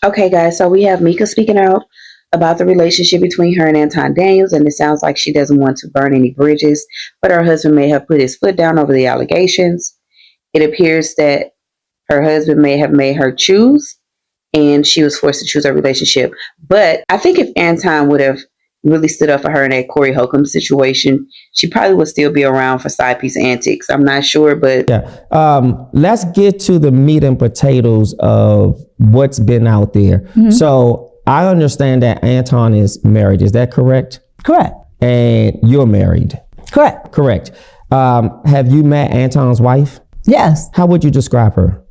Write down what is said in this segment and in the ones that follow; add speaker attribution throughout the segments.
Speaker 1: Okay, guys, so we have Micca speaking out about the relationship between her and Anton Daniels, and it sounds like she doesn't want to burn any bridges, but her husband may have put his foot down over the allegations. It appears that her husband may have made her choose, and she was forced to choose her relationship. But I think if Anton would have really stood up for her in that Corey Holcomb situation, she probably would still be around for side piece antics. I'm not sure, but
Speaker 2: let's get to the meat and potatoes of what's been out there. Mm-hmm. So I understand that Anton is married. Is that correct?
Speaker 3: Correct.
Speaker 2: And you're married.
Speaker 3: Correct.
Speaker 2: Correct. Have you met Anton's wife?
Speaker 3: Yes.
Speaker 2: How would you describe her?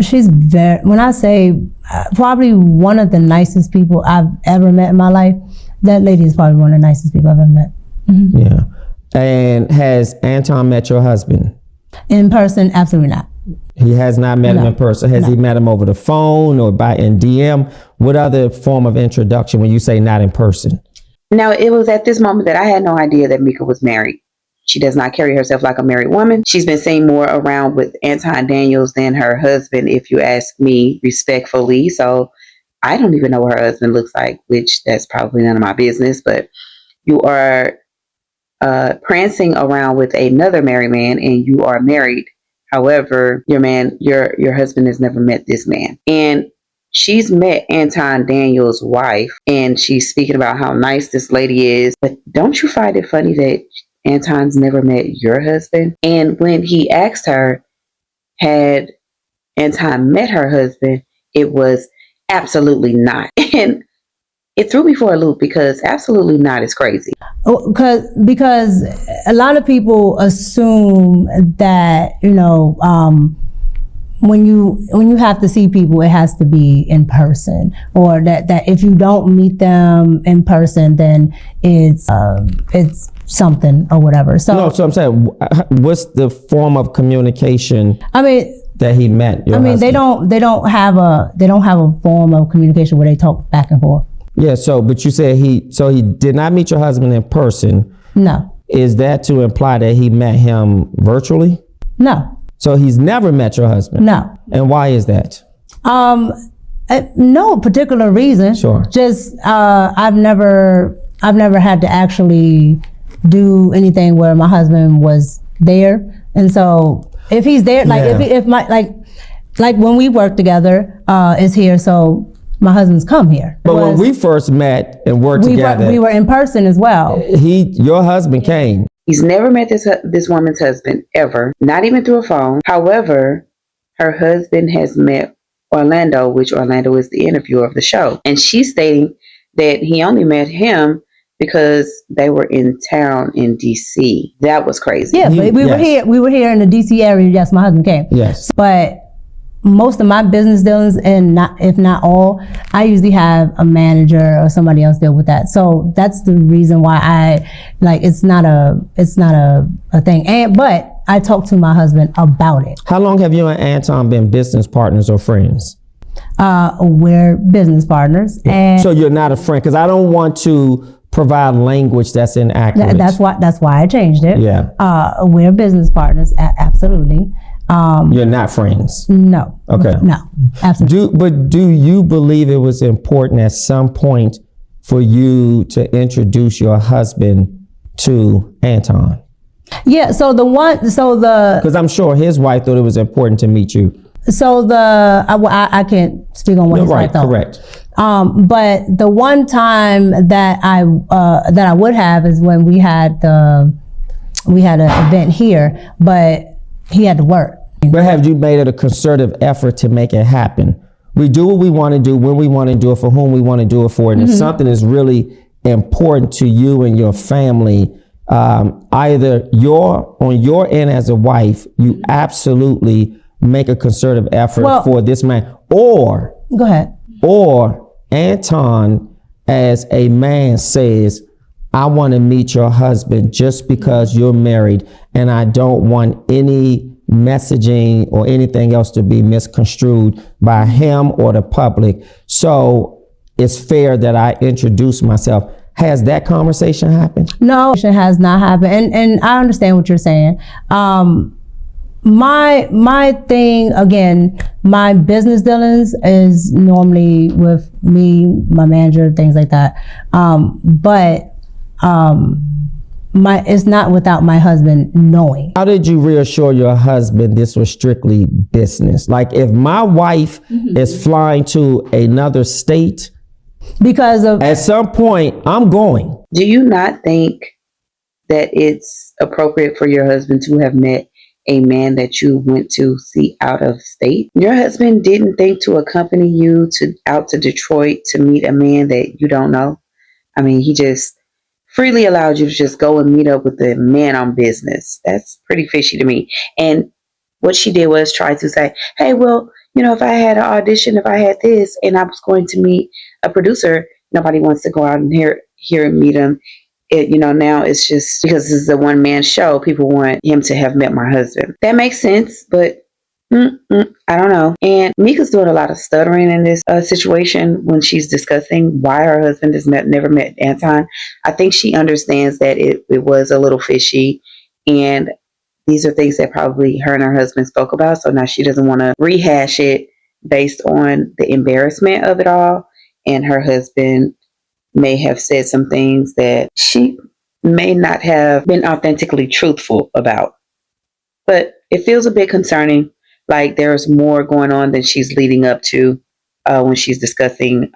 Speaker 3: She's when I say probably one of the nicest people I've ever met in my life. That lady is probably one of the nicest people I've ever met. Mm-hmm.
Speaker 2: Yeah. And has Anton met your husband?
Speaker 3: In person, absolutely not.
Speaker 2: He has not met him in person. Has he met him over the phone or in DM? What other form of introduction when you say not in person?
Speaker 1: Now, it was at this moment that I had no idea that Micca was married. She does not carry herself like a married woman. She's been seen more around with Anton Daniels than her husband, if you ask me respectfully. So I don't even know what her husband looks like, which that's probably none of my business. But you are prancing around with another married man, and you are married. However, your husband has never met this man. And she's met Anton Daniels' wife, and she's speaking about how nice this lady is. But don't you find it funny that Anton's never met your husband? And when he asked her, had Anton met her husband, it was absolutely not. And it threw me for a loop because absolutely not is crazy.
Speaker 3: Because a lot of people assume that, when you have to see people, it has to be in person, or that if you don't meet them in person, then it's something or whatever. So
Speaker 2: I'm saying, what's the form of communication? That he met your husband?
Speaker 3: They don't have a form of communication where they talk back and forth.
Speaker 2: Yeah. But you said he did not meet your husband in person.
Speaker 3: No. Is
Speaker 2: that to imply that he met him virtually?
Speaker 3: No.
Speaker 2: So he's never met your husband?
Speaker 3: No.
Speaker 2: And why is that?
Speaker 3: No particular reason.
Speaker 2: Sure.
Speaker 3: Just I've never had to actually do anything where my husband was there, and so if he's there, like when we work together, is here, so my husband's come here.
Speaker 2: But when we first met and worked together,
Speaker 3: we were in person as well.
Speaker 2: Your husband came.
Speaker 1: He's never met this woman's husband ever, not even through a phone. However, her husband has met Orlando, which Orlando is the interviewer of the show, and she's stating that he only met him because they were in town in DC. That was crazy.
Speaker 3: Yeah, but we were here in the DC area. Yes, my husband came.
Speaker 2: Yes.
Speaker 3: But most of my business dealings, and if not all, I usually have a manager or somebody else deal with that. So that's the reason why it's not a thing. But I talked to my husband about it.
Speaker 2: How long have you and Anton been business partners or friends?
Speaker 3: We're business partners. And
Speaker 2: so you're not a friend, because I don't want to provide language that's inaccurate.
Speaker 3: That's why I changed it.
Speaker 2: Yeah.
Speaker 3: We're business partners, absolutely.
Speaker 2: You're not friends?
Speaker 3: No.
Speaker 2: Okay.
Speaker 3: No, absolutely.
Speaker 2: But do you believe it was important at some point for you to introduce your husband to Anton?
Speaker 3: Yeah, because
Speaker 2: I'm sure his wife thought it was important to meet you.
Speaker 3: So I can't speak on what his wife thought.
Speaker 2: Correct.
Speaker 3: But the one time that I would have is when we had an event here, but he had to work.
Speaker 2: But have you made it a concerted effort to make it happen? We do what we want to do, when we want to do it, for whom we want to do it for. And if something is really important to you and your family, either on your end as a wife, you absolutely make a concerted effort for this man, or
Speaker 3: go ahead,
Speaker 2: or Anton as a man says, I want to meet your husband just because you're married, and I don't want any messaging or anything else to be misconstrued by him or the public. So it's fair that I introduce myself. Has that conversation happened?
Speaker 3: No, it has not happened. And I understand what you're saying. my thing again, my business dealings is normally with me, my manager, things like that. But it's not without my husband knowing.
Speaker 2: How did you reassure your husband this was strictly business? Like if my wife is flying to another state,
Speaker 3: because of
Speaker 2: at some point I'm going.
Speaker 1: Do you not think that it's appropriate for your husband to have met a man that you went to see out of state? Your husband didn't think to accompany you out to Detroit to meet a man that you don't know. I mean, he just freely allowed you to just go and meet up with the man on business. That's pretty fishy to me. And what she did was try to say, hey, well, if I had an audition, if I had this, and I was going to meet a producer, nobody wants to go out and here and meet him. Now it's just because this is a one-man show, people want him to have met my husband. That makes sense, but I don't know. And Micca's doing a lot of stuttering in this situation when she's discussing why her husband has never met Anton. I think she understands that it was a little fishy, and these are things that probably her and her husband spoke about. So now she doesn't want to rehash it based on the embarrassment of it all. And her husband may have said some things that she may not have been authentically truthful about. But it feels a bit concerning, like there's more going on than she's leading up to when she's discussing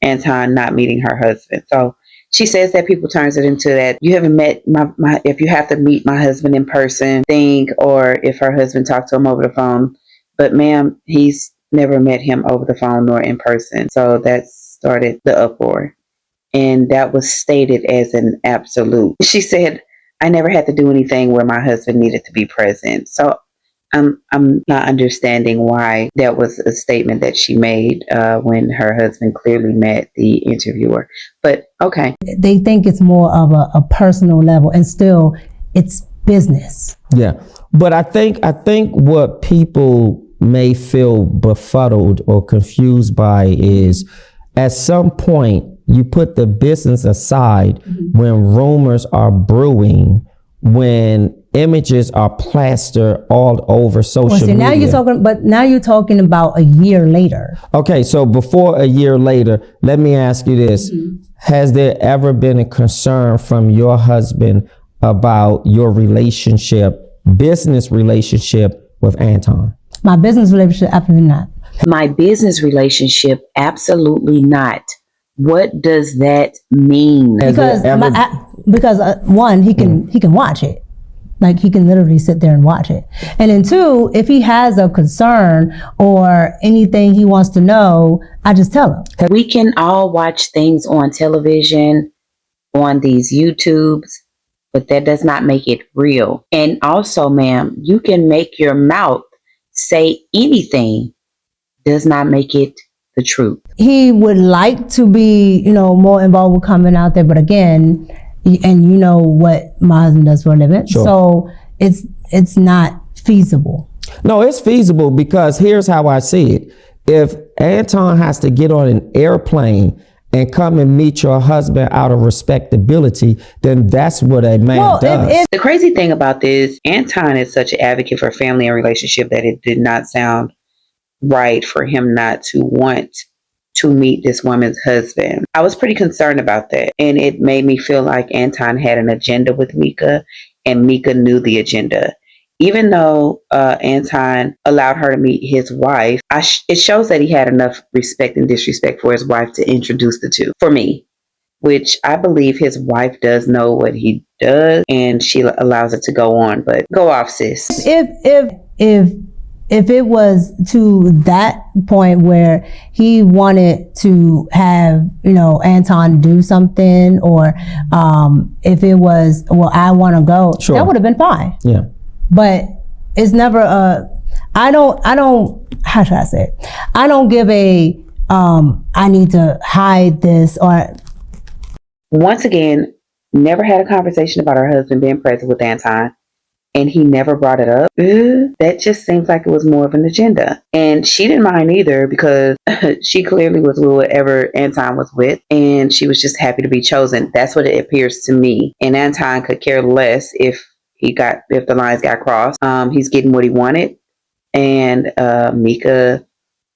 Speaker 1: Anton not meeting her husband. So she says that people turns it into that you haven't met my if you have to meet my husband in person thing, or if her husband talked to him over the phone. But ma'am, he's never met him over the phone nor in person. So that started the uproar. And that was stated as an absolute. She said, I never had to do anything where my husband needed to be present. So I'm not understanding why that was a statement that she made when her husband clearly met the interviewer. But okay.
Speaker 3: They think it's more of a personal level, and still it's business.
Speaker 2: Yeah. But I think what people may feel befuddled or confused by is at some point you put the business aside when rumors are brewing, when images are plastered all over social media.
Speaker 3: Now you're talking about a year later.
Speaker 2: Okay, so before a year later, let me ask you this. Has there ever been a concern from your husband about your business relationship with Anton?
Speaker 3: My business relationship, absolutely not.
Speaker 1: My business relationship, absolutely not. What does that mean?
Speaker 3: Because one, he can watch it. Like he can literally sit there and watch it. And then two, if he has a concern or anything he wants to know, I just tell him.
Speaker 1: We can all watch things on television, on these YouTubes, but that does not make it real. And also, ma'am, you can make your mouth say anything, does not make it the truth.
Speaker 3: He would like to be, more involved with coming out there, but again, and you know what my husband does for a living,
Speaker 2: sure.
Speaker 3: So it's not feasible.
Speaker 2: No, it's feasible because here's how I see it. If Anton has to get on an airplane and come and meet your husband out of respectability, then that's what a man does.
Speaker 1: The crazy thing about this, Anton is such an advocate for family and relationship that it did not sound right for him not to want to meet this woman's husband. I was pretty concerned about that. And it made me feel like Anton had an agenda with Micca, and Micca knew the agenda. Even though Anton allowed her to meet his wife, it shows that he had enough respect and disrespect for his wife to introduce the two, for me, which I believe his wife does know what he does, and she allows it to go on. But go off, sis.
Speaker 3: If it was to that point where he wanted to have, Anton do something, or if it was, well, I want to go, sure, that would have been fine.
Speaker 2: Yeah.
Speaker 3: But it's never I don't, how should I say it? I don't give I need to hide this, or.
Speaker 1: Once again, never had a conversation about her husband being present with Anton. And he never brought it up. That just seems like it was more of an agenda. And she didn't mind either, because she clearly was with whatever Anton was with, and she was just happy to be chosen. That's what it appears to me. And Anton could care less if if the lines got crossed. He's getting what he wanted, and Micca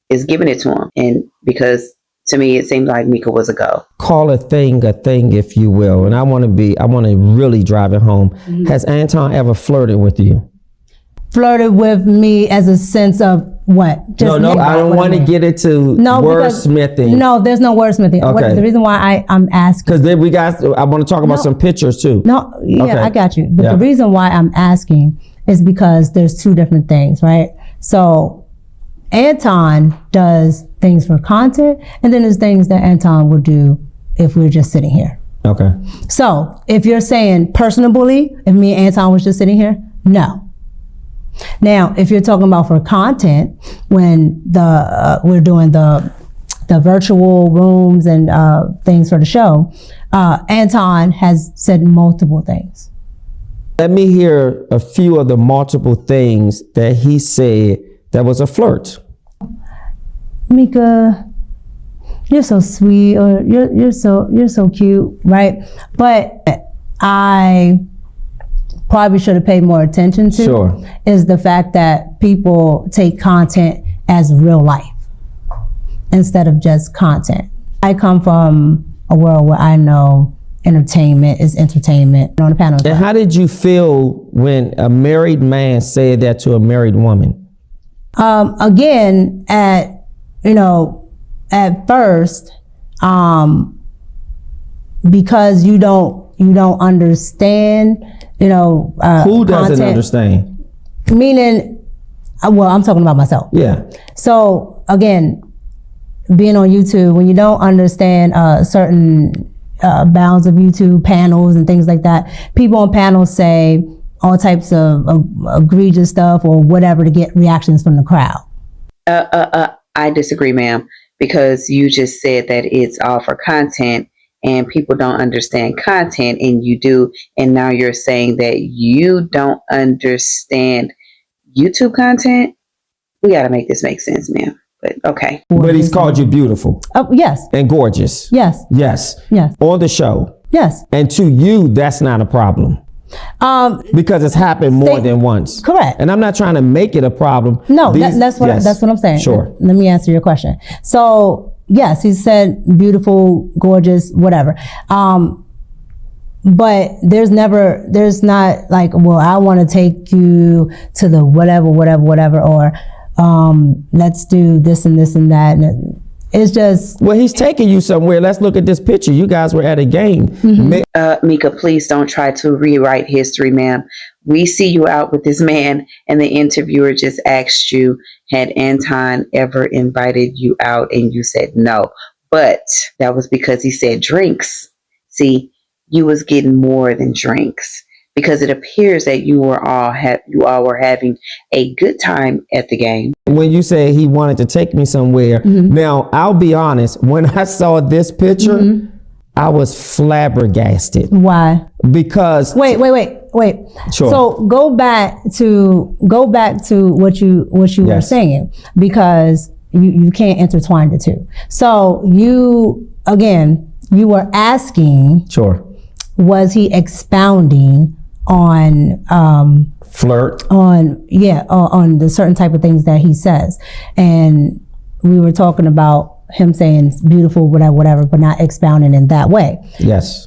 Speaker 1: is giving it to him. And because to me, it seemed like Micca was a go.
Speaker 2: Call a thing, if you will. And I want to really drive it home. Mm-hmm. Has Anton ever flirted with you?
Speaker 3: Flirted with me as a sense of what?
Speaker 2: Just no, I don't want to get into wordsmithing.
Speaker 3: No, there's no wordsmithing.
Speaker 2: Okay.
Speaker 3: The reason why I'm asking.
Speaker 2: Because then I want to talk about some pictures too.
Speaker 3: No, yeah, okay. I got you. But the reason why I'm asking is because there's two different things, right? So Anton does things for content, and then there's things that Anton would do if we're just sitting here.
Speaker 2: Okay.
Speaker 3: So if you're saying personally, if me and Anton was just sitting here, no. Now, if you're talking about for content, when we're doing the virtual rooms and things for the show, Anton has said multiple things.
Speaker 2: Let me hear a few of the multiple things that he said that was a flirt.
Speaker 3: Micca, you're so sweet, or you're so cute, right? But I probably should have paid more attention to is the fact that people take content as real life instead of just content. I come from a world where I know entertainment is entertainment on the panel.
Speaker 2: And how did you feel when a married man said that to a married woman?
Speaker 3: Again, at first, because you don't understand,
Speaker 2: who doesn't understand?
Speaker 3: Meaning, well, I'm talking about myself.
Speaker 2: Yeah.
Speaker 3: So again, being on YouTube, when you don't understand certain bounds of YouTube panels and things like that, people on panels say all types of egregious stuff or whatever to get reactions from the crowd.
Speaker 1: I disagree, ma'am, because you just said that it's all for content and people don't understand content, and you do, and now you're saying that you don't understand YouTube content. We got to make this make sense, ma'am. But okay.
Speaker 2: But he's called you beautiful.
Speaker 3: Oh, yes.
Speaker 2: And gorgeous.
Speaker 3: Yes.
Speaker 2: Yes.
Speaker 3: Yes.
Speaker 2: On the show.
Speaker 3: Yes.
Speaker 2: And to you, that's not a problem. Because it's happened more than once.
Speaker 3: Correct.
Speaker 2: And I'm not trying to make it a problem.
Speaker 3: No, that's what I'm saying.
Speaker 2: Sure.
Speaker 3: Let me answer your question. So yes, he said beautiful, gorgeous, whatever. But there's not like, well, I want to take you to the whatever, or let's do this and this and that. And it's just.
Speaker 2: Well, he's taking you somewhere. Let's look at this picture. You guys were at a game.
Speaker 3: Mm-hmm.
Speaker 1: Micca, please don't try to rewrite history, ma'am. We see you out with this man, and the interviewer just asked you, had Anton ever invited you out? And you said no. But that was because he said drinks. See, you was getting more than drinks, because it appears that you all were having a good time at the game.
Speaker 2: When you say he wanted to take me somewhere, now I'll be honest, when I saw this picture, I was flabbergasted.
Speaker 3: Why?
Speaker 2: Because
Speaker 3: wait.
Speaker 2: Sure.
Speaker 3: So go back to what you were saying, because you can't intertwine the two. So you were asking, was he expounding on
Speaker 2: flirt,
Speaker 3: on the certain type of things that he says, and we were talking about him saying beautiful, whatever, but not expounding in that way.
Speaker 2: Yes.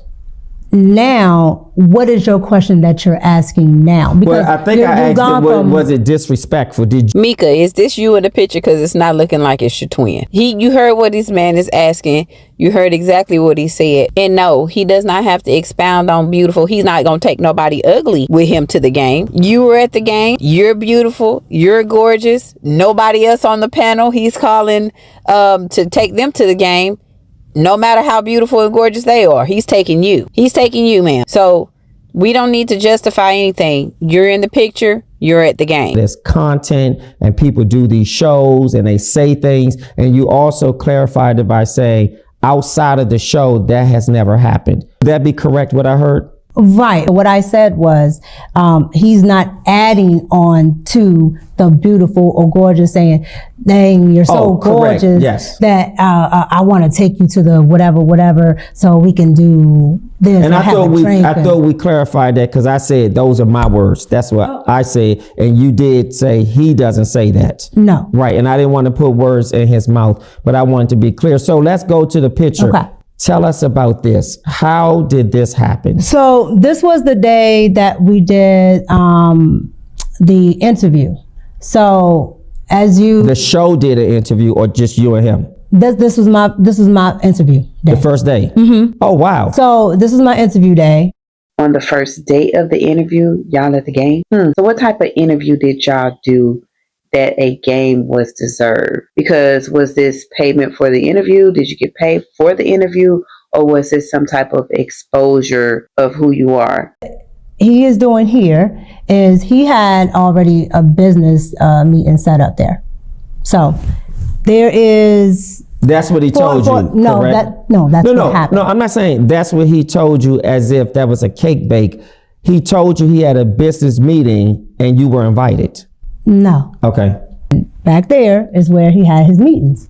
Speaker 3: Now, what is your question that you're asking now?
Speaker 2: Because I think I asked it, was it disrespectful? Did you?
Speaker 4: Micca, is this you in the picture? Because it's not looking like it's your twin. You heard what this man is asking. You heard exactly what he said. And no, he does not have to expound on beautiful. He's not going to take nobody ugly with him to the game. You were at the game. You're beautiful. You're gorgeous. Nobody else on the panel. He's calling to take them to the game. No matter how beautiful and gorgeous they are, he's taking you. He's taking you, man. So we don't need to justify anything. You're in the picture. You're at the game.
Speaker 2: There's content, and people do these shows and they say things. And you also clarified it by saying outside of the show, that has never happened. Would that be correct, what I heard?
Speaker 3: Right. What I said was, he's not adding on to the beautiful or gorgeous, saying, dang, you're so
Speaker 2: correct.
Speaker 3: gorgeous
Speaker 2: Yes.
Speaker 3: that I want to take you to the whatever, so we can do this.
Speaker 2: And I
Speaker 3: thought
Speaker 2: thought we clarified that because I said those are my words. That's what I said. And you did say he doesn't say that.
Speaker 3: No.
Speaker 2: Right. And I didn't want to put words in his mouth, but I wanted to be clear. So let's go to the picture.
Speaker 3: Okay.
Speaker 2: Tell us about this. How did this happen?
Speaker 3: So this was the day that we did the interview. So
Speaker 2: The show did an interview, or just you and him?
Speaker 3: This was my interview day.
Speaker 2: The first day?
Speaker 3: Mm-hmm.
Speaker 2: Oh, wow.
Speaker 3: So this is my interview day.
Speaker 1: On the first day of the interview, y'all at the game? So what type of interview did y'all do that a game was deserved? Because was this payment for the interview? Did you get paid for the interview? Or was this some type of exposure of who you are?
Speaker 3: He is doing here is he had already a business meeting set up there. So there is...
Speaker 2: That's what he told you,
Speaker 3: No,
Speaker 2: correct?
Speaker 3: that's what happened.
Speaker 2: No, I'm not saying that's what he told you as if that was a cake bake. He told you he had a business meeting and you were invited.
Speaker 3: No.
Speaker 2: Okay.
Speaker 3: Back there is where he had his meetings.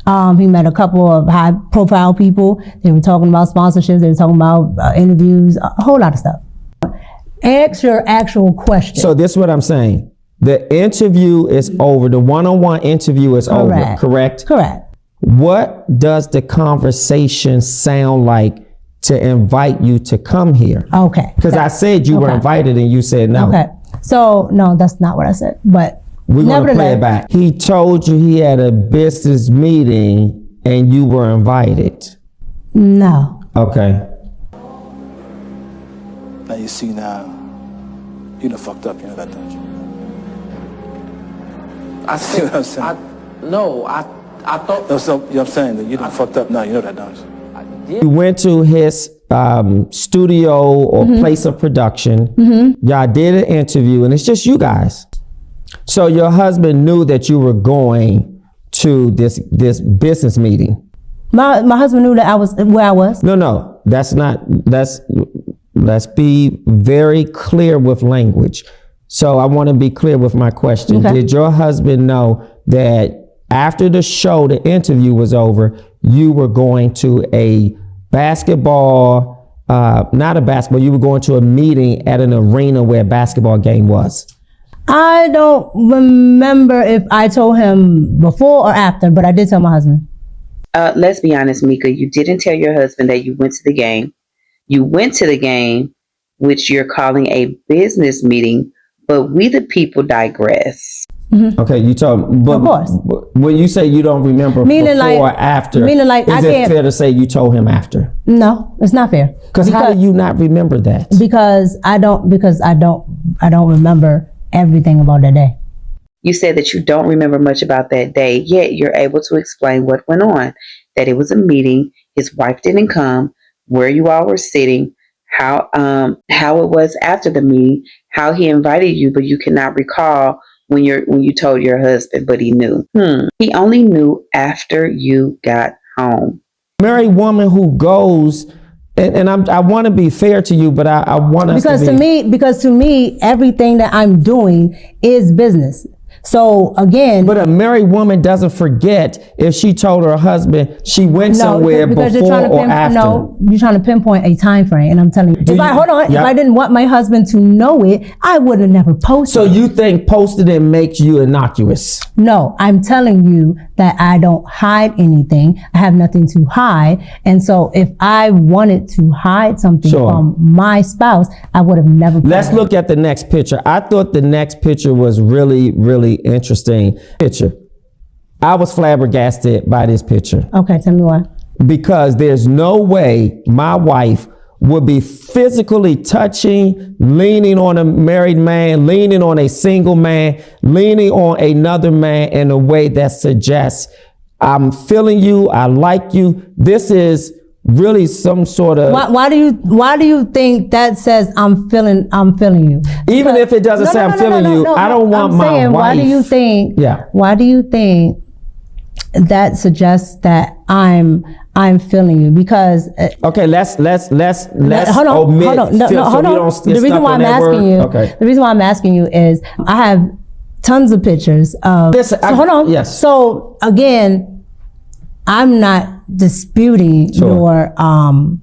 Speaker 3: He met a couple of high profile people. They were talking about sponsorships. They were talking about interviews, a whole lot of stuff. Ask your actual question.
Speaker 2: So this is what I'm saying. The interview is over. The one-on-one interview is over, correct?
Speaker 3: Correct.
Speaker 2: What does the conversation sound like to invite you to come here?
Speaker 3: Okay.
Speaker 2: Because I said you were invited and you said no.
Speaker 3: Okay. So, no, that's not what I said. But
Speaker 2: we're going to play it back. He told you he had a business meeting and you were invited.
Speaker 3: No.
Speaker 2: Okay.
Speaker 5: Now you see now, you done fucked up, you know that, don't you?
Speaker 6: I
Speaker 5: See what I'm saying?
Speaker 6: I thought.
Speaker 5: No, so, you know what I'm saying? That you done fucked up now, you know that, don't you?
Speaker 2: You went to his studio or place of production. Y'all did an interview and it's just you guys. So your husband knew that you were going to this business meeting.
Speaker 3: My husband knew that I was where I was.
Speaker 2: No, that's not. Let's be very clear with language. So I want to be clear with my question.
Speaker 3: Okay.
Speaker 2: Did your husband know that after the show, the interview was over, you were going to a basketball, not a basketball, you were going to a meeting at an arena where a basketball game was?
Speaker 3: I don't remember if I told him before or after, but I did tell my husband.
Speaker 1: Let's be honest, Micca, you didn't tell your husband that you went to the game. You went to the game, which you're calling a business meeting, but we the people digress.
Speaker 2: Okay, you told me, but
Speaker 3: Of course.
Speaker 2: When you say you don't remember
Speaker 3: Meaning
Speaker 2: before or
Speaker 3: like-
Speaker 2: after,
Speaker 3: meaning like
Speaker 2: is
Speaker 3: I
Speaker 2: it
Speaker 3: can't-
Speaker 2: fair to say you told him after?
Speaker 3: No, it's not fair.
Speaker 2: Because how do you not remember that?
Speaker 3: Because I don't remember everything about that day.
Speaker 1: You said that you don't remember much about that day, yet you're able to explain what went on, that it was a meeting, his wife didn't come, where you all were sitting, how it was after the meeting, how he invited you, but you cannot recall when you told your husband, but he knew. He only knew after you got home.
Speaker 2: Married woman who goes, and I want to be fair to you, but I want us
Speaker 3: Because to me, everything that I'm doing is business. So again,
Speaker 2: But a married woman doesn't forget if she told her husband she went somewhere
Speaker 3: because
Speaker 2: before or after.
Speaker 3: No, you're trying to pinpoint a time frame, and I'm telling you, if I didn't want my husband to know it, I would have never posted.
Speaker 2: So you think posting it makes you innocuous?
Speaker 3: No, I'm telling you that I don't hide anything. I have nothing to hide. And so if I wanted to hide something from my spouse, I would have never.
Speaker 2: Let's look at the next picture. I thought the next picture was really, really interesting picture. I was flabbergasted by this picture.
Speaker 3: Okay, tell me why.
Speaker 2: Because there's no way my wife would be physically touching, leaning on a married man, leaning on a single man, leaning on another man in a way that suggests I'm feeling you, I like you. This is really some sort of.
Speaker 3: Why do you think that says I'm feeling you?
Speaker 2: Even if it doesn't say I'm feeling you, I don't want my wife.
Speaker 3: Why do you think?
Speaker 2: Yeah.
Speaker 3: Why do you think that suggests that I'm I'm feeling you because
Speaker 2: Okay, let's
Speaker 3: hold on,
Speaker 2: omit
Speaker 3: hold on, no,
Speaker 2: feel,
Speaker 3: no,
Speaker 2: so
Speaker 3: hold
Speaker 2: we
Speaker 3: on.
Speaker 2: don't get
Speaker 3: The reason
Speaker 2: stuck
Speaker 3: why
Speaker 2: on
Speaker 3: I'm
Speaker 2: that
Speaker 3: asking
Speaker 2: word.
Speaker 3: you,
Speaker 2: Okay.
Speaker 3: the reason why I'm asking you is I have tons of pictures of.
Speaker 2: Listen,
Speaker 3: hold on.
Speaker 2: yes.
Speaker 3: So again, I'm not disputing your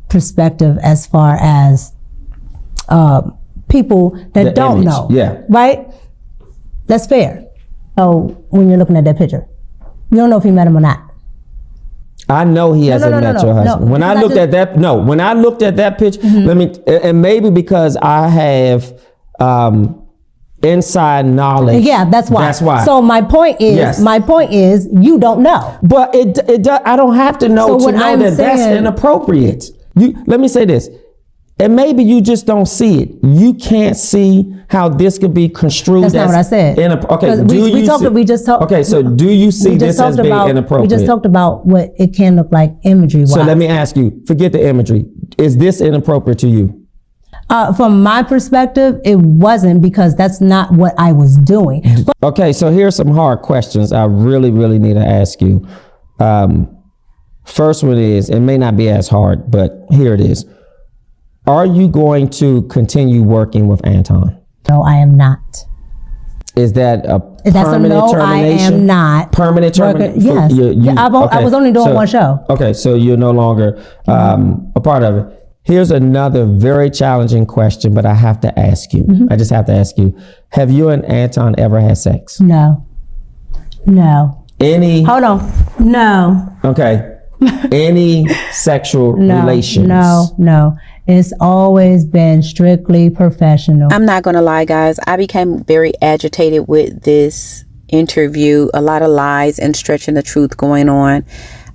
Speaker 3: perspective as far as people that
Speaker 2: The
Speaker 3: don't
Speaker 2: image,
Speaker 3: know.
Speaker 2: yeah.
Speaker 3: Right? That's fair. So when you're looking at that picture, you don't know if he met him or not.
Speaker 2: I know he hasn't met your husband. When I looked at that picture, let me, and maybe because I have inside knowledge.
Speaker 3: Yeah, that's why.
Speaker 2: That's why.
Speaker 3: So my point is, you don't know.
Speaker 2: But it does, I don't have to know
Speaker 3: So
Speaker 2: to know that that's inappropriate. Let me say this. And maybe you just don't see it. You can't see how this could be construed.
Speaker 3: That's not what I said.
Speaker 2: Okay,
Speaker 3: Okay,
Speaker 2: so do you see this as being inappropriate?
Speaker 3: We just talked about what it can look like imagery-wise.
Speaker 2: So let me ask you, forget the imagery. Is this inappropriate to you?
Speaker 3: From my perspective, it wasn't because that's not what I was doing.
Speaker 2: Okay, so here's some hard questions I really, really need to ask you. First one is, it may not be as hard, but here it is. Are you going to continue working with Anton?
Speaker 3: No, I am not.
Speaker 2: Is that a
Speaker 3: That's
Speaker 2: permanent
Speaker 3: a no,
Speaker 2: termination?
Speaker 3: I am not.
Speaker 2: Permanent termination?
Speaker 3: Yes. I was only doing one show.
Speaker 2: Okay, so you're no longer a part of it. Here's another very challenging question, but I have to ask you. I just have to ask you. Have you and Anton ever had sex?
Speaker 3: No.
Speaker 2: Any?
Speaker 3: Hold on. No.
Speaker 2: Okay. Any sexual relations?
Speaker 3: No. It's always been strictly professional.
Speaker 4: I'm not going to lie, guys. I became very agitated with this interview. A lot of lies and stretching the truth going on.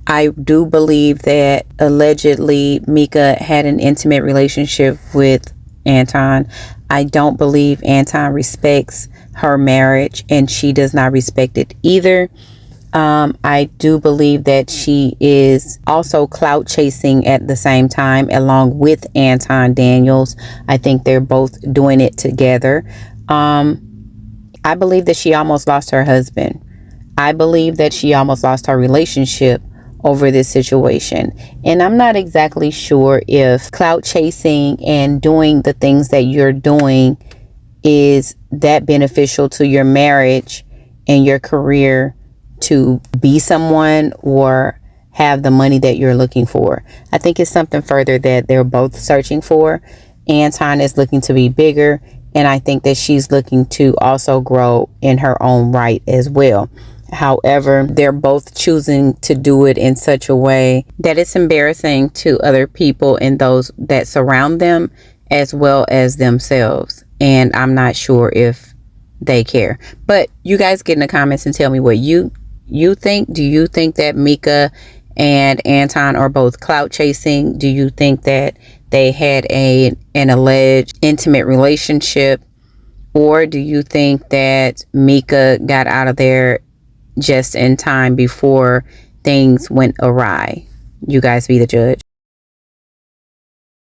Speaker 4: I do believe that allegedly Micca had an intimate relationship with Anton. I don't believe Anton respects her marriage, and she does not respect it either. I do believe that she is also clout chasing at the same time, along with Anton Daniels. I think they're both doing it together. I believe that she almost lost her husband. I believe that she almost lost her relationship over this situation. And I'm not exactly sure if clout chasing and doing the things that you're doing is that beneficial to your marriage and your career to be someone or have the money that you're looking for. I think it's something further that they're both searching for. Anton is looking to be bigger, and I think that she's looking to also grow in her own right as well. However, they're both choosing to do it in such a way that it's embarrassing to other people and those that surround them as well as themselves. And I'm not sure if they care. But you guys get in the comments and tell me what you think. Do you think that Micca and Anton are both clout chasing? Do you think that they had an alleged intimate relationship? Or do you think that Micca got out of there just in time before things went awry? You guys be the judge.